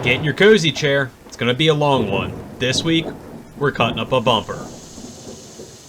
Get in your cozy chair. It's going to be a long one. This week, we're cutting up a bumper.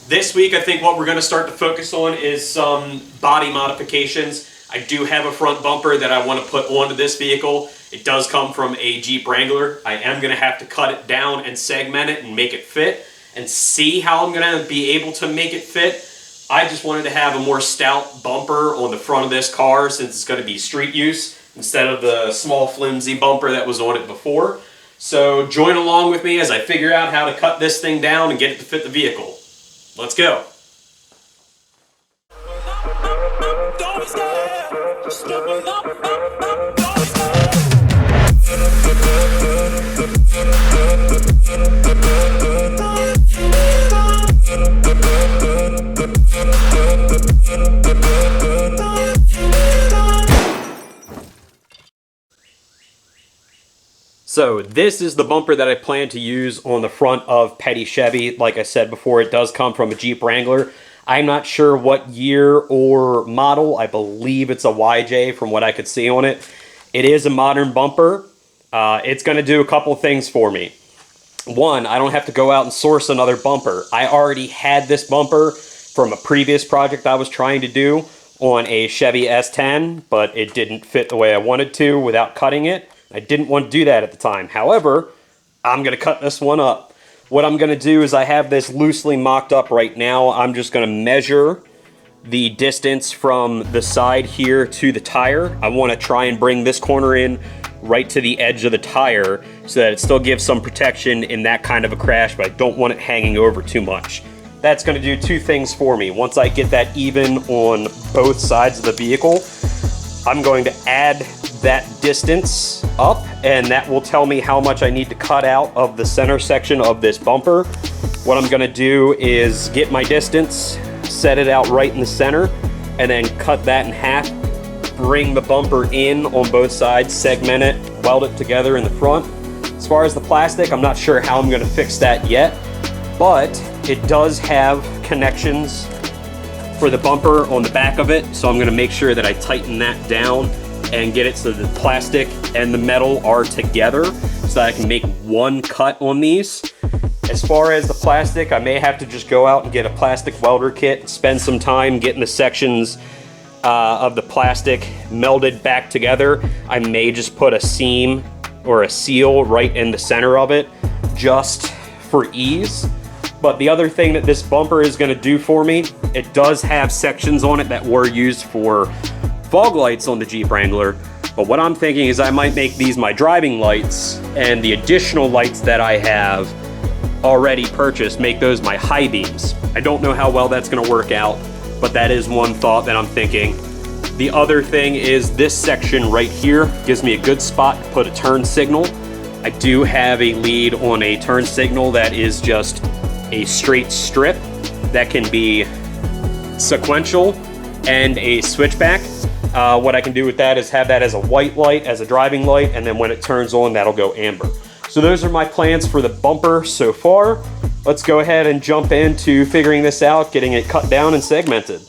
This week, I think what we're going to start to focus on is some body modifications. I do have a front bumper that I want to put onto this vehicle. It does come from a Jeep Wrangler. I am going to have to cut it down and segment it and make it fit and see how I'm going to be able to make it fit. I just wanted to have a more stout bumper on the front of this car since it's going to be street use instead of the small flimsy bumper that was on it before. So join along with me as I figure out how to cut this thing down and get it to fit the vehicle. Let's go. So this is the bumper that I plan to use on the front of Petty Chevy. Like I said before, it does come from a Jeep Wrangler. I'm not sure what year or model. I believe it's a YJ from what I could see on it. It is a modern bumper. It's going to do a couple things for me. One, I don't have to go out and source another bumper. I already had this bumper from a previous project I was trying to do on a Chevy S10, but it didn't fit the way I wanted to without cutting it. I didn't want to do that at the time. However, I'm going to cut this one up. What I'm going to do is I have this loosely mocked up right now. I'm just going to measure the distance from the side here to the tire. I want to try and bring this corner in right to the edge of the tire so that it still gives some protection in that kind of a crash, but I don't want it hanging over too much. That's going to do two things for me. Once I get that even on both sides of the vehicle, I'm going to add that distance up, and that will tell me how much I need to cut out of the center section of this bumper. What I'm going to do is get my distance, set it out right in the center, and then cut that in half, bring the bumper in on both sides, segment it, weld it together in the front. As far as the plastic, I'm not sure how I'm going to fix that yet, but it does have connections for the bumper on the back of it, so I'm going to make sure that I tighten that down and get it so the plastic and the metal are together so that I can make one cut on these. As far as the plastic, I may have to just go out and get a plastic welder kit and spend some time getting the sections of the plastic melded back together. I may just put a seam or a seal right in the center of it just for ease. But the other thing that this bumper is going to do for me, it does have sections on it that were used for fog lights on the Jeep Wrangler, but what I'm thinking is I might make these my driving lights, and the additional lights that I have already purchased, make those my high beams. I don't know how well that's going to work out, but that is one thought that I'm thinking. The other thing is this section right here gives me a good spot to put a turn signal. I do have a lead on a turn signal that is just a straight strip that can be sequential and a switchback. What I can do with that is have that as a white light, as a driving light, and then when it turns on, that'll go amber. So those are my plans for the bumper so far. Let's go ahead and jump into figuring this out, getting it cut down and segmented.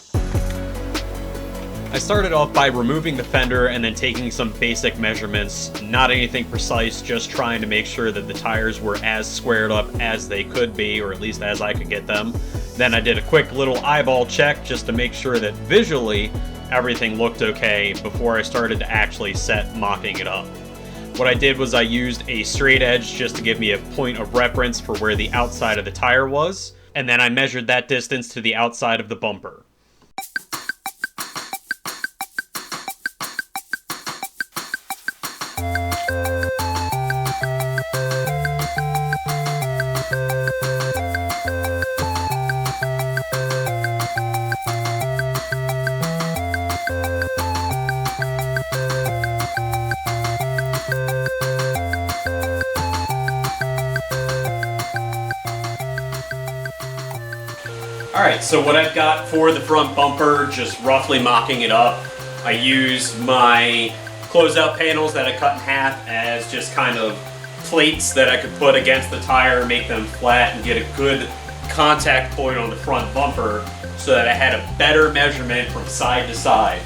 I started off by removing the fender and then taking some basic measurements, not anything precise, just trying to make sure that the tires were as squared up as they could be, or at least as I could get them. Then I did a quick little eyeball check just to make sure that visually everything looked okay before I started to actually set mocking it up. What I did was I used a straight edge just to give me a point of reference for where the outside of the tire was, and then I measured that distance to the outside of the bumper. Alright, so what I've got for the front bumper, just roughly mocking it up, I use my closeout panels that I cut in half as just kind of plates that I could put against the tire, make them flat, and get a good contact point on the front bumper so that I had a better measurement from side to side.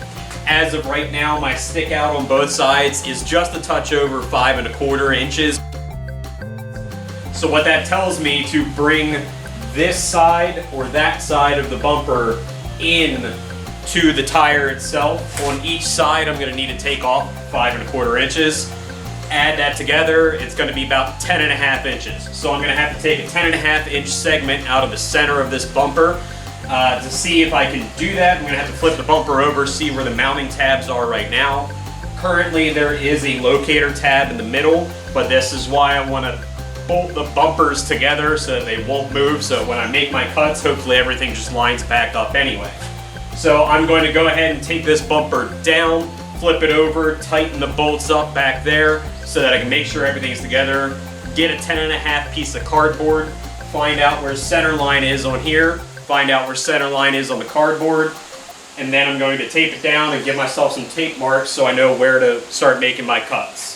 As of right now, my stick out on both sides is just a touch over 5 1/4 inches. So what that tells me to bring this side or that side of the bumper in to the tire itself. On each side, I'm gonna need to take off 5 1/4 inches. Add that together, it's gonna be about 10 1/2 inches. So I'm gonna have to take a 10 1/2 inch segment out of the center of this bumper. To see if I can do that, I'm gonna have to flip the bumper over, see where the mounting tabs are right now. Currently, there is a locator tab in the middle, but this is why I wanna bolt the bumpers together so that they won't move, so when I make my cuts, hopefully everything just lines back up anyway. So I'm going to go ahead and take this bumper down, flip it over, tighten the bolts up back there so that I can make sure everything's together, get a 10 1/2 piece of cardboard, find out where center line is on here, find out where center line is on the cardboard, and then I'm going to tape it down and give myself some tape marks so I know where to start making my cuts.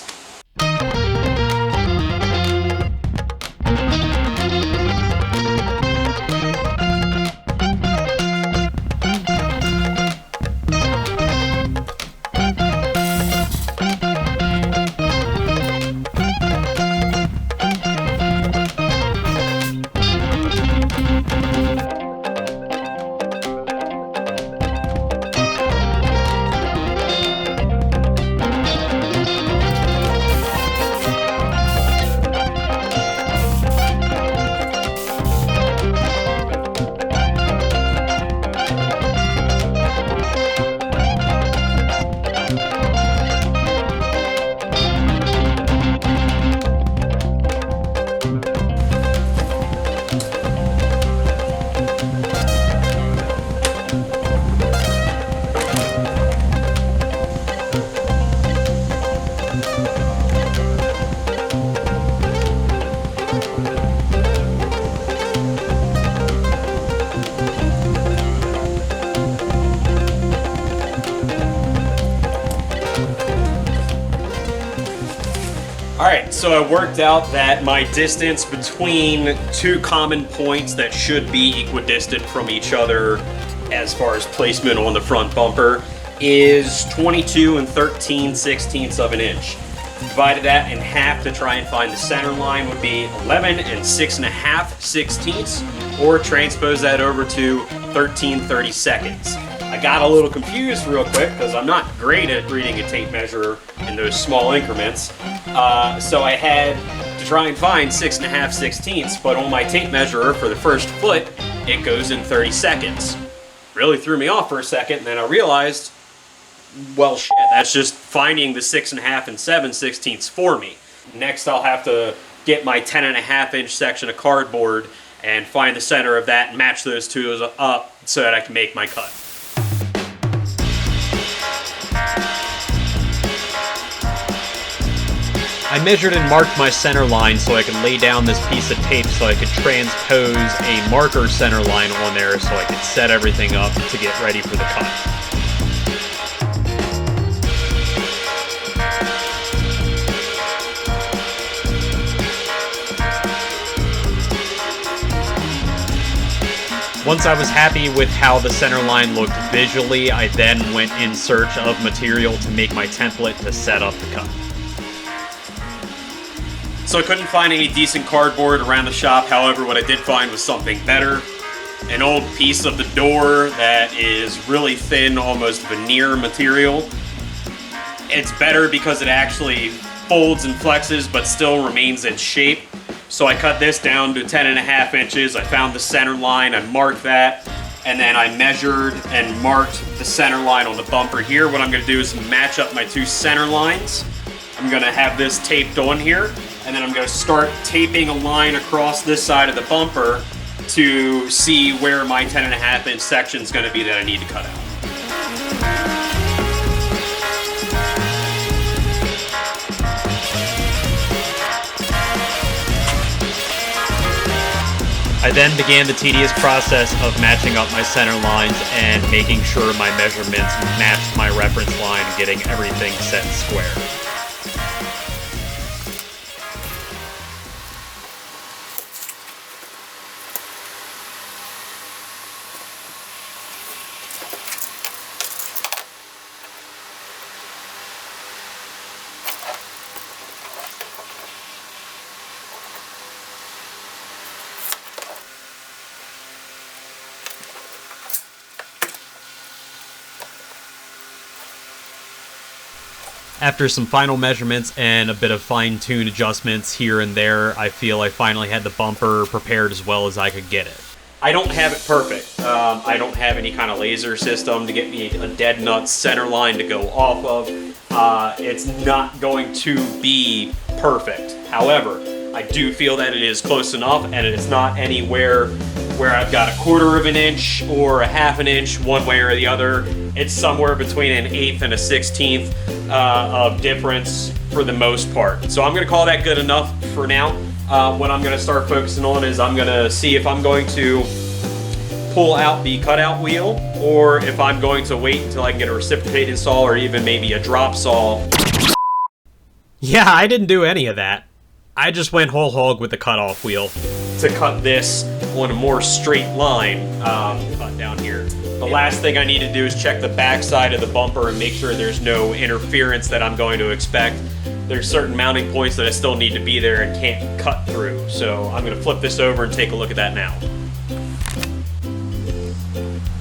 Alright, so I worked out that my distance between two common points that should be equidistant from each other as far as placement on the front bumper is 22 13/16 of an inch. Divided that in half to try and find the center line would be 11 6/2, or transpose that over to 13/32. I got a little confused real quick because I'm not great at reading a tape measure in those small increments. So I had to try and find 6/2, but on my tape measurer for the first foot, it goes in 30 seconds. Really threw me off for a second, and then I realized, well, shit, that's just finding the 6.5 and 7/16 for me. Next, I'll have to get my 10 1/2 inch section of cardboard and find the center of that and match those two up so that I can make my cut. I measured and marked my center line so I could lay down this piece of tape so I could transpose a marker center line on there so I could set everything up to get ready for the cut. Once I was happy with how the center line looked visually, I then went in search of material to make my template to set up the cut. So I couldn't find any decent cardboard around the shop. However, what I did find was something better. An old piece of the door that is really thin, almost veneer material. It's better because it actually folds and flexes, but still remains in shape. So I cut this down to 10 1/2 inches. I found the center line, I marked that, and then I measured and marked the center line on the bumper here. What I'm gonna do is match up my two center lines. I'm gonna have this taped on here, and then I'm going to start taping a line across this side of the bumper to see where my 10 1/2 inch section is going to be that I need to cut out. I then began the tedious process of matching up my center lines and making sure my measurements matched my reference line and getting everything set square. After some final measurements and a bit of fine-tune adjustments here and there, I feel I finally had the bumper prepared as well as I could get it. I don't have it perfect. I don't have any kind of laser system to get me a dead nut center line to go off of. It's not going to be perfect. However, I do feel that it is close enough, and it's not anywhere where I've got 1/4 of an inch or 1/2 an inch one way or the other. It's somewhere between an 1/8 and a 1/16 of difference for the most part. So I'm going to call that good enough for now. What I'm going to start focusing on is I'm going to see if I'm going to pull out the cutout wheel, or if I'm going to wait until I can get a reciprocating saw or even maybe a drop saw. Yeah, I didn't do any of that. I just went whole hog with the cutoff wheel to cut this on a more straight line. Cut down here. The last thing I need to do is check the back side of the bumper and make sure there's no interference that I'm going to expect. There's certain mounting points that I still need to be there and can't cut through. So I'm going to flip this over and take a look at that now.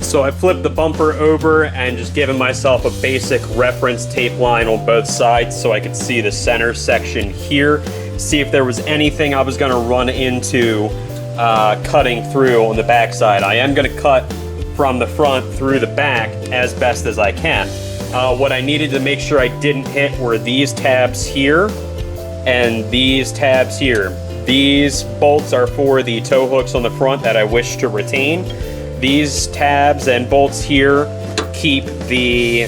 So I flipped the bumper over and just given myself a basic reference tape line on both sides so I could see the center section here. See if there was anything I was going to run into cutting through on the back side. I am going to cut from the front through the back as best as I can. What I needed to make sure I didn't hit were these tabs here and these tabs here. These bolts are for the tow hooks on the front that I wish to retain. These tabs and bolts here keep the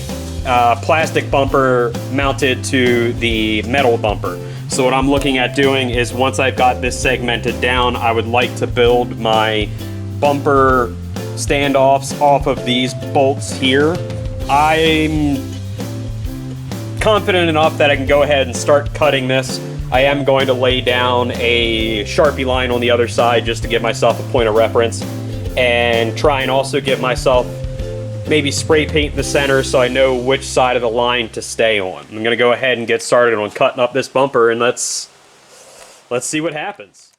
plastic bumper mounted to the metal bumper. So what I'm looking at doing is once I've got this segmented down, I would like to build my bumper standoffs off of these bolts here. I'm confident enough that I can go ahead and start cutting this. I am going to lay down a Sharpie line on the other side just to give myself a point of reference, and try and also give myself maybe spray paint the center so I know which side of the line to stay on. I'm gonna go ahead and get started on cutting up this bumper, and let's see what happens.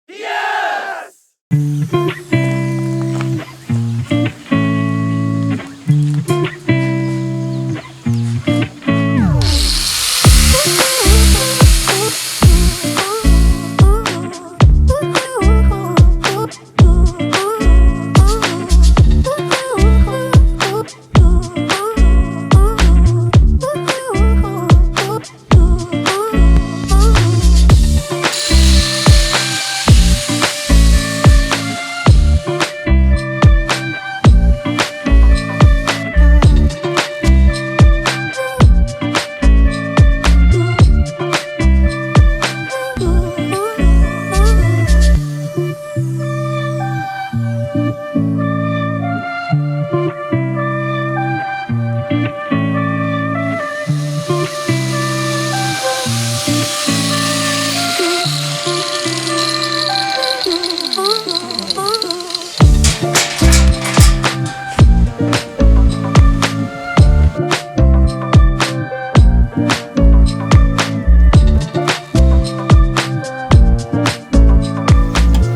Yes!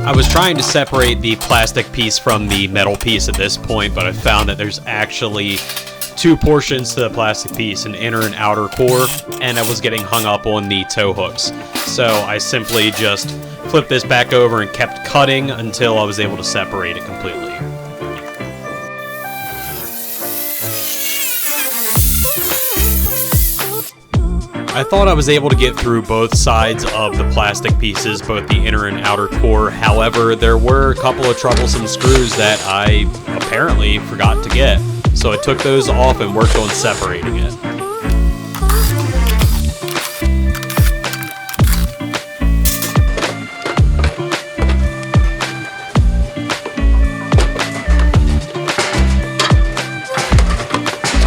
I was trying to separate the plastic piece from the metal piece at this point, but I found that there's actually two portions to the plastic piece, an inner and outer core, and I was getting hung up on the tow hooks. So I simply just flipped this back over and kept cutting until I was able to separate it completely. I thought I was able to get through both sides of the plastic pieces, both the inner and outer core. However, there were a couple of troublesome screws that I apparently forgot to get. So I took those off and worked on separating it.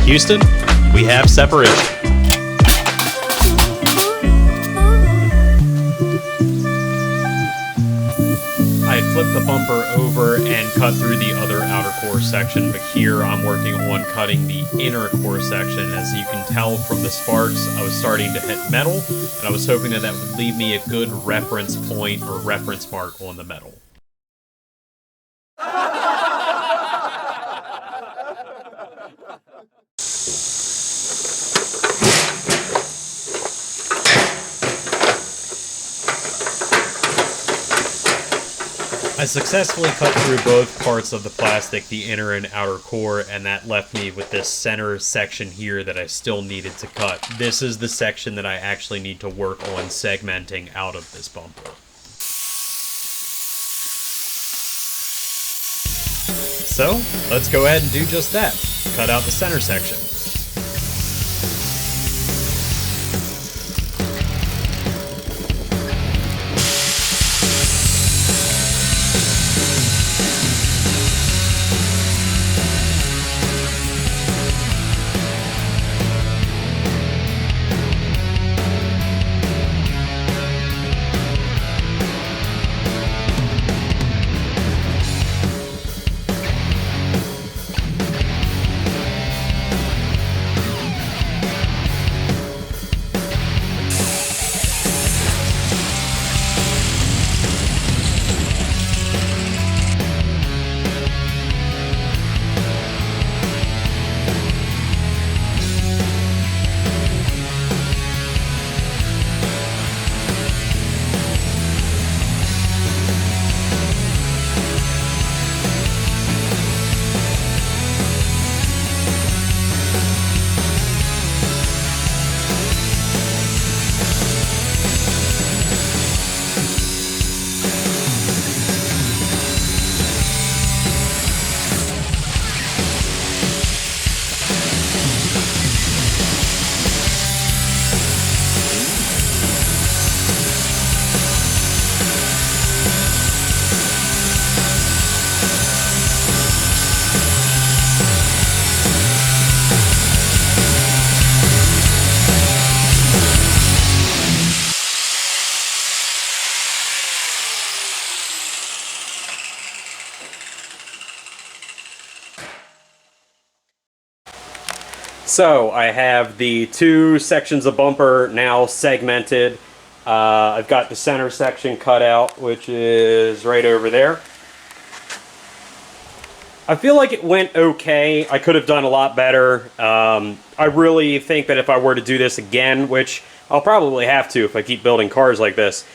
Houston, we have separation. I flipped the bumper over and cut through the other outer core section, but here I'm working on cutting the inner core section. As you can tell from the sparks, I was starting to hit metal, and I was hoping that that would leave me a good reference point or reference mark on the metal. I successfully cut through both parts of the plastic, the inner and outer core, and that left me with this center section here that I still needed to cut. This is the section that I actually need to work on segmenting out of this bumper. So, let's go ahead and do just that. Cut out the center section. So I have the two sections of bumper now segmented. I've got the center section cut out, which is right over there. I feel like it went okay. I could have done a lot better. I really think that if I were to do this again, which I'll probably have to if I keep building cars like this,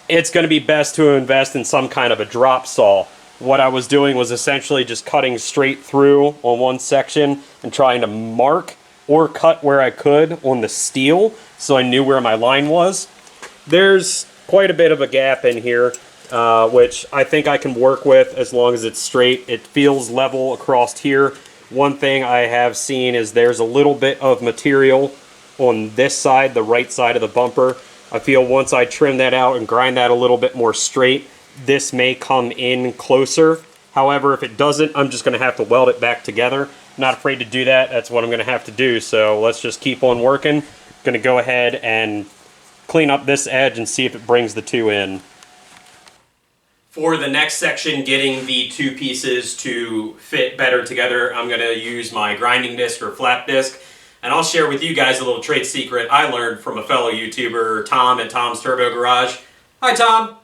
it's going to be best to invest in some kind of a drop saw. What I was doing was essentially just cutting straight through on one section and trying to mark or cut where I could on the steel so I knew where my line was. There's quite a bit of a gap in here, which I think I can work with as long as it's straight. It feels level across here. One thing I have seen is there's a little bit of material on this side, the right side of the bumper. I feel once I trim that out and grind that a little bit more straight, this may come in closer. However, if it doesn't, I'm just going to have to weld it back together. Not afraid to do that. That's what I'm going to have to do. So let's just keep on working. Going to go ahead and clean up this edge and see if it brings the two in. For the next section, getting the two pieces to fit better together, I'm going to use my grinding disc or flap disc. And I'll share with you guys a little trade secret I learned from a fellow YouTuber, Tom at Tom's Turbo Garage. Hi, Tom.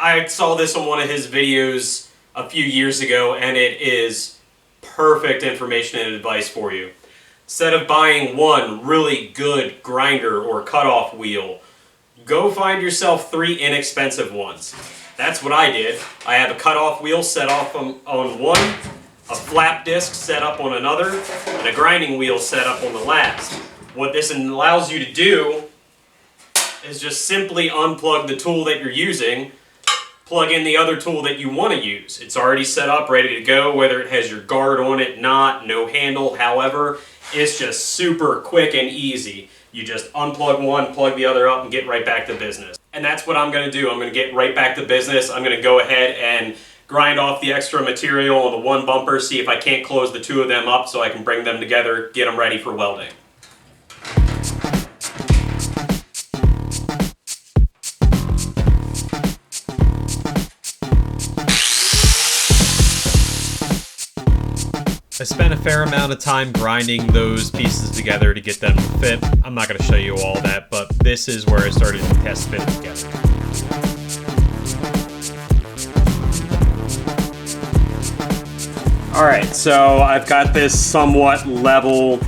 I saw this on one of his videos a few years ago, and it is perfect information and advice for you. Instead of buying one really good grinder or cutoff wheel, go find yourself 3 inexpensive ones. That's what I did. I have a cutoff wheel set off on one, a flap disc set up on another, and a grinding wheel set up on the last. What this allows you to do is just simply unplug the tool that you're using, plug in the other tool that you want to use. It's already set up, ready to go, whether it has your guard on it, not, no handle, however. It's just super quick and easy. You just unplug one, plug the other up, and get right back to business. And that's what I'm going to do. I'm going to get right back to business. I'm going to go ahead and grind off the extra material on the one bumper, see if I can't close the two of them up so I can bring them together, get them ready for welding. I spent a fair amount of time grinding those pieces together to get them to fit. I'm not going to show you all that, but this is where I started to test fit it together. Alright, so I've got this somewhat level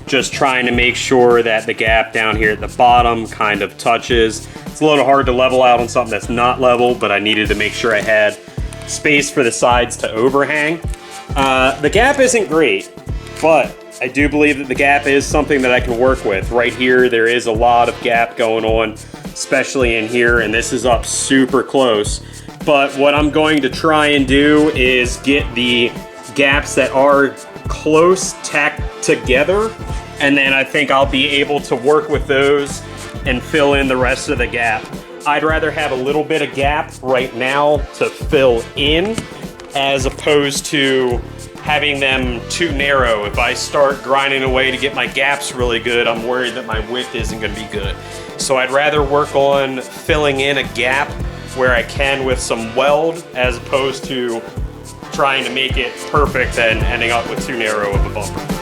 just trying to make sure that the gap down here at the bottom kind of touches. It's a little hard to level out on something that's not level, but I needed to make sure I had space for the sides to overhang. The gap isn't great, but I do believe that the gap is something that I can work with. Right here, there is a lot of gap going on, especially in here, and this is up super close. But what I'm going to try and do is get the gaps that are close tacked together, and then I think I'll be able to work with those and fill in the rest of the gap. I'd rather have a little bit of gap right now to fill in as opposed to having them too narrow. If I start grinding away to get my gaps really good, I'm worried that my width isn't going to be good. So I'd rather work on filling in a gap where I can with some weld as opposed to trying to make it perfect and ending up with too narrow of a bumper.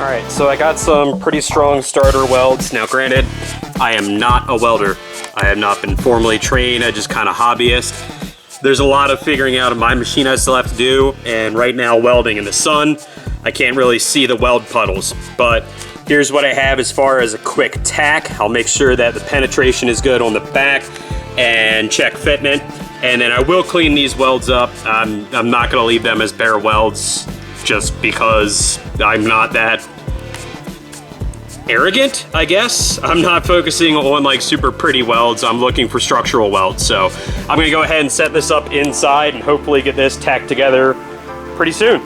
Alright, so I got some pretty strong starter welds. Now granted, I am not a welder. I have not been formally trained, I just kind of hobbyist. There's a lot of figuring out of my machine I still have to do, and right now welding in the sun, I can't really see the weld puddles. But here's what I have as far as a quick tack. I'll make sure that the penetration is good on the back and check fitment. And then I will clean these welds up. I'm not gonna leave them as bare welds just because I'm not that arrogant, I guess. I'm not focusing on like super pretty welds. I'm looking for structural welds. So I'm gonna go ahead and set this up inside and hopefully get this tacked together pretty soon.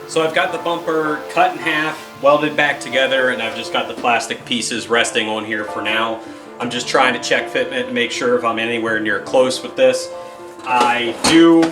So I've got the bumper cut in half, welded back together, and I've just got the plastic pieces resting on here for now. I'm just trying to check fitment and make sure if I'm anywhere near close with this. I do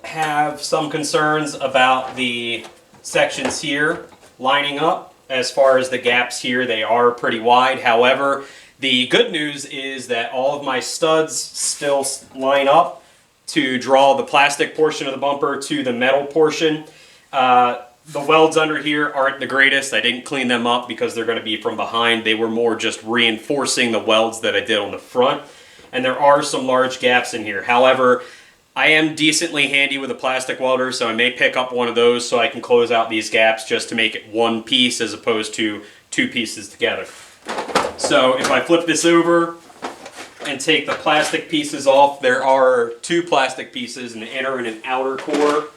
have some concerns about the sections here lining up. As far as the gaps here, they are pretty wide. However, the good news is that all of my studs still line up to draw the plastic portion of the bumper to the metal portion. The welds under here aren't the greatest. I didn't clean them up because they're going to be from behind. They were more just reinforcing the welds that I did on the front. And there are some large gaps in here. However, I am decently handy with a plastic welder, so I may pick up one of those so I can close out these gaps just to make it one piece as opposed to two pieces together. So if I flip this over and take the plastic pieces off, there are two plastic pieces, an inner and an outer core.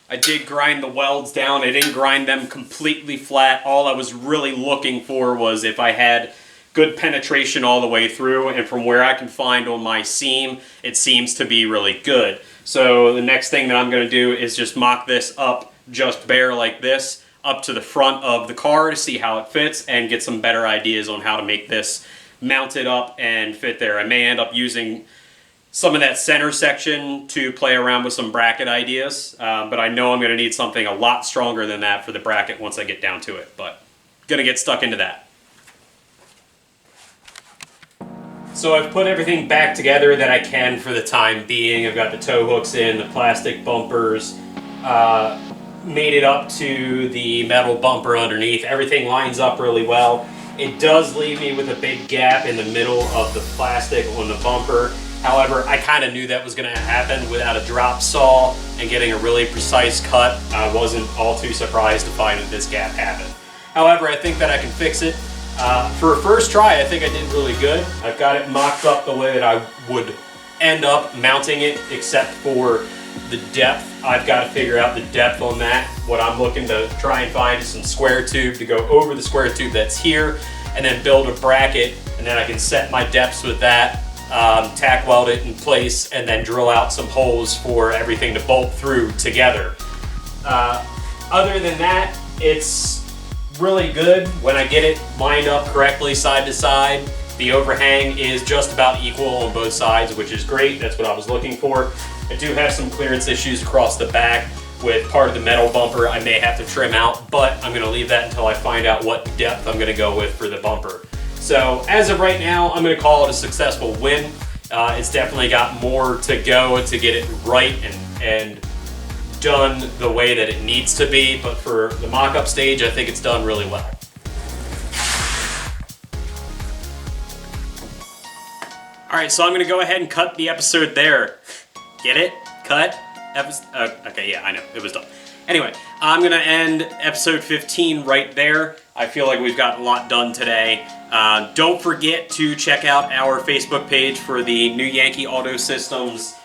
I did grind the welds down. I didn't grind them completely flat. All I was really looking for was if I had good penetration all the way through, and from where I can find on my seam, it seems to be really good. So the next thing that I'm going to do is just mock this up just bare like this up to the front of the car to see how it fits and get some better ideas on how to make this mounted up and fit there. I may end up using some of that center section to play around with some bracket ideas, but I know I'm going to need something a lot stronger than that for the bracket once I get down to it, but going to get stuck into that. So I've put everything back together that I can for the time being. I've got the tow hooks in, the plastic bumpers, made it up to the metal bumper underneath. Everything lines up really well. It does leave me with a big gap in the middle of the plastic on the bumper. However, I kind of knew that was going to happen without a drop saw and getting a really precise cut. I wasn't all too surprised to find that this gap happened. However, I think that I can fix it. For a first try, I think I did really good. I've got it mocked up the way that I would end up mounting it, except for The depth, I've got to figure out the depth on that. What I'm looking to try and find is some square tube to go over the square tube that's here, and then build a bracket, and then I can set my depths with that, tack weld it in place, and then drill out some holes for everything to bolt through together. Other than that, it's really good when I get it lined up correctly side to side. The overhang is just about equal on both sides, which is great. That's what I was looking for. I do have some clearance issues across the back with part of the metal bumper I may have to trim out, but I'm gonna leave that until I find out what depth I'm gonna go with for the bumper. So as of right now, I'm gonna call it a successful win. It's definitely got more to go to get it right and done the way that it needs to be, but for the mock-up stage, I think it's done really well. All right, so I'm gonna go ahead and cut the episode there. Get it? Cut? Okay, yeah, I know, it was done. Anyway, I'm gonna end episode 15 right there. I feel like we've got a lot done today. Don't forget to check out our Facebook page for the new Yankee Auto Systems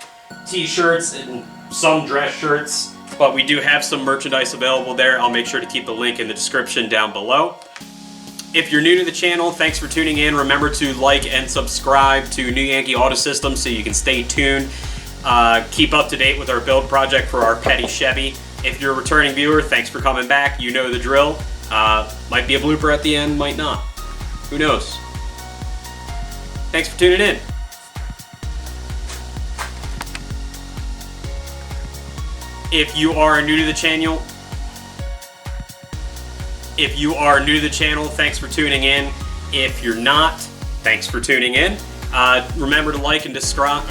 t-shirts and some dress shirts, but we do have some merchandise available there. I'll make sure to keep the link in the description down below. If you're new to the channel, thanks for tuning in. Remember to like and subscribe to New Yankee Auto Systems so you can stay tuned. Keep up to date with our build project for our petty Chevy. If you're a returning viewer, thanks for coming back. You know the drill. Might be a blooper at the end, might not. Who knows? Thanks for tuning in. If you are new to the channel, thanks for tuning in. If you're not, thanks for tuning in. Remember to like and subscribe.